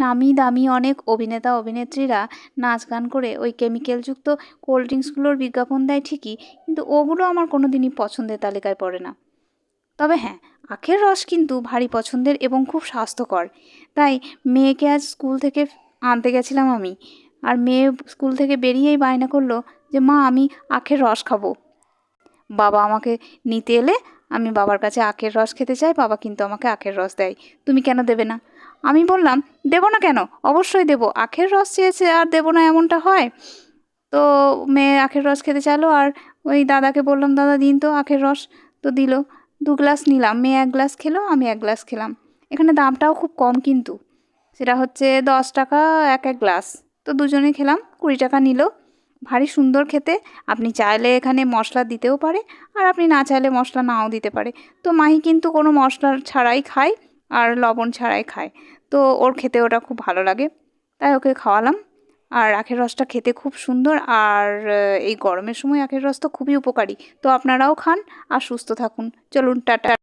নামি দামি অনেক অভিনেতা অভিনেত্রীরা নাচ গান করে ওই কেমিক্যালযুক্ত কোল্ড ড্রিঙ্কসগুলোর বিজ্ঞাপন দেয় ঠিকই, কিন্তু ওগুলো আমার কোনো দিনই পছন্দের তালিকায় পড়ে না। তবে হ্যাঁ, আখের রস কিন্তু ভারী পছন্দের এবং খুব স্বাস্থ্যকর। তাই মেয়েকে আজ স্কুল থেকে আনতে গেছিলাম আমি, আর মেয়ে স্কুল থেকে বেরিয়েই বায়না করলো যে মা আমি আখের রস খাবো। বাবা আমাকে নিতে এলে আমি বাবার কাছে আখের রস খেতে চাই, বাবা কিন্তু আমাকে আখের রস দেয়, তুমি কেন দেবে না? আমি বললাম দেবো না কেন, অবশ্যই দেবো, আখের রস চেয়েছে আর দেবো না এমনটা হয়? তো মেয়ে আখের রস খেতে চাইলো, আর ওই দাদাকে বললাম দাদা দিন তো আখের রস। তো দিল, 2 গ্লাস নিলাম, মেয়ে 1 গ্লাস খেলো, আমি 1 গ্লাস খেলাম। এখানে দামটাও খুব কম কিন্তু, সেটা হচ্ছে 10 টাকা এক এক গ্লাস। তো দুজনে খেলাম, 20 টাকা নিল। ভারী সুন্দর খেতে। আপনি চাইলে এখানে মশলা দিতেও পারে, আর আপনি না চাইলে মশলা নাও দিতে পারে। তো মাহি কিন্তু কোনো মশলা ছাড়াই খায় আর লবণ ছাড়াই খায়। তো ওর খেতে ওটা খুব ভালো লাগে, তাই ওকে খাওয়ালাম। আর আখের রসটা খেতে খুব সুন্দর, আর এই গরমের সময় আখের রস তো খুবই উপকারী। তো আপনারাও খান আর সুস্থ থাকুন। চলুন টাটা।